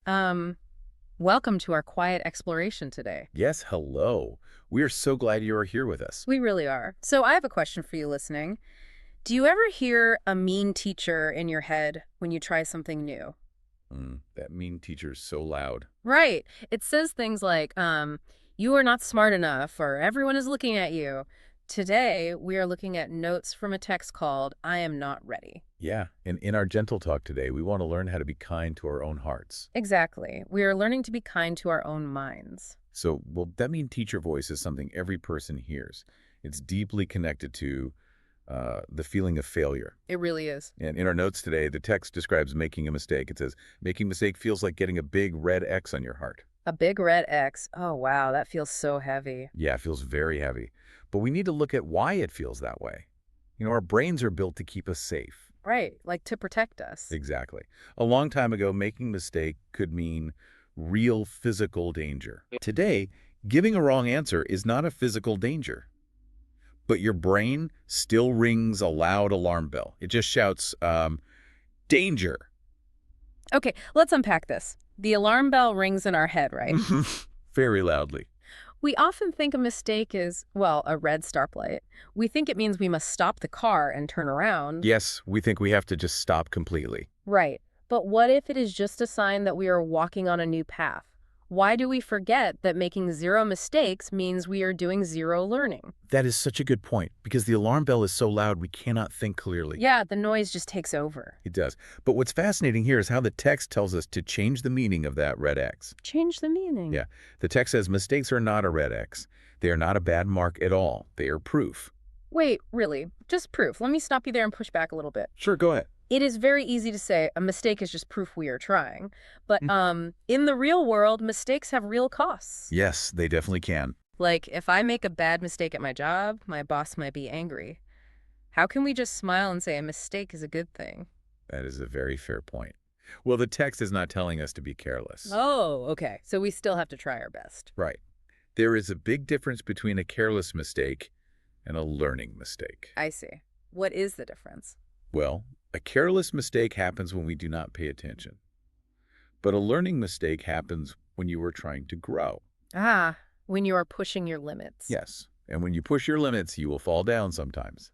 Um, Welcome to our quiet exploration today. Yes, hello. We are so glad you are here with us. We really are. So I have a question for you listening. Do you ever hear a mean teacher in your head when you try something new? That mean teacher's so loud. Right. It says things like, you are not smart enough, or everyone is looking at you. Today, we are looking at notes from a text called I Am Not Ready. Yeah, and in our gentle talk today, we want to learn how to be kind to our own hearts. Exactly. We are learning to be kind to our own minds. So, that mean teacher voice is something every person hears. It's deeply connected to the feeling of failure. It really is. And in our notes today, the text describes making a mistake. It says, making a mistake feels like getting a big red X on your heart. A big red X. Oh, wow, that feels so heavy. Yeah, it feels very heavy. But we need to look at why it feels that way. Our brains are built to keep us safe. Right, like to protect us. Exactly. A long time ago, making a mistake could mean real physical danger. Today, giving a wrong answer is not a physical danger, but your brain still rings a loud alarm bell. It just shouts, danger. Okay, let's unpack this. The alarm bell rings in our head, right? Very loudly. We often think a mistake is, well, a red stoplight. We think it means we must stop the car and turn around. Yes, we think we have to just stop completely. Right. But what if it is just a sign that we are walking on a new path? Why do we forget that making zero mistakes means we are doing zero learning? That is such a good point, because the alarm bell is so loud we cannot think clearly. Yeah, the noise just takes over. It does. But what's fascinating here is how the text tells us to change the meaning of that red X. Change the meaning. Yeah. The text says mistakes are not a red X. They are not a bad mark at all. They are proof. Wait, really? Just proof. Let me stop you there and push back a little bit. Sure, go ahead. It is very easy to say a mistake is just proof we are trying. But in the real world, mistakes have real costs. Yes, they definitely can. Like, if I make a bad mistake at my job, my boss might be angry. How can we just smile and say a mistake is a good thing? That is a very fair point. Well, the text is not telling us to be careless. Oh, okay. So we still have to try our best. Right. There is a big difference between a careless mistake and a learning mistake. I see. What is the difference? Well, a careless mistake happens when we do not pay attention. But a learning mistake happens when you are trying to grow. Ah, when you are pushing your limits. Yes. And when you push your limits, you will fall down sometimes.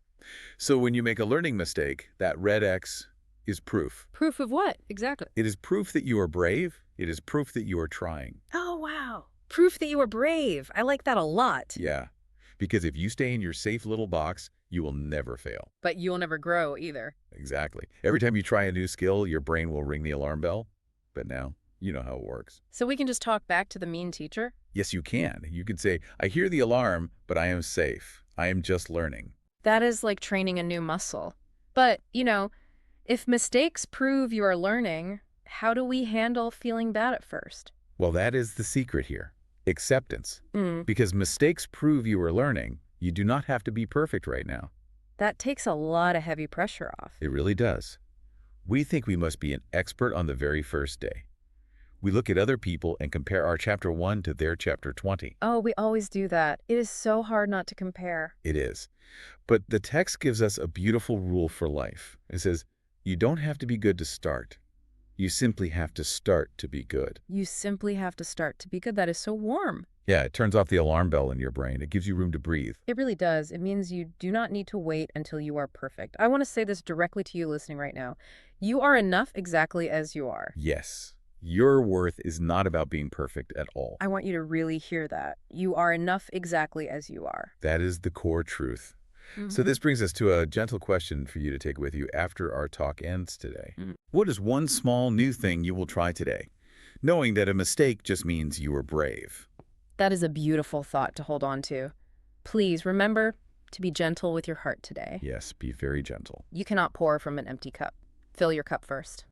So when you make a learning mistake, that red X is proof. Proof of what? Exactly. It is proof that you are brave. It is proof that you are trying. Oh, wow. Proof that you were brave. I like that a lot. Yeah. Because if you stay in your safe little box, you will never fail. But you'll never grow either. Exactly. Every time you try a new skill, your brain will ring the alarm bell. But now, you know how it works. So we can just talk back to the mean teacher? Yes, you can. You can say, I hear the alarm, but I am safe. I am just learning. That is like training a new muscle. But, if mistakes prove you are learning, how do we handle feeling bad at first? Well, that is the secret here. Acceptance. Mm, Because mistakes prove you are learning, you do not have to be perfect right now. that takes a lot of heavy pressure off. It really does. We think we must be an expert on the very first day. We look at other people and compare our chapter 1 to their chapter 20. Oh, we always do that. It is so hard not to compare. It is. But the text gives us a beautiful rule for life. It says, you don't have to be good to start. You simply have to start to be good. You simply have to start to be good. That is so warm. Yeah, it turns off the alarm bell in your brain. It gives you room to breathe. It really does. It means you do not need to wait until you are perfect. I want to say this directly to you listening right now. You are enough exactly as you are. Yes, your worth is not about being perfect at all. I want you to really hear that. You are enough exactly as you are. That is the core truth. So this brings us to a gentle question for you to take with you after our talk ends today. Mm. What is one small new thing you will try today, knowing that a mistake just means you were brave? That is a beautiful thought to hold on to. Please remember to be gentle with your heart today. Yes, be very gentle. You cannot pour from an empty cup. Fill your cup first.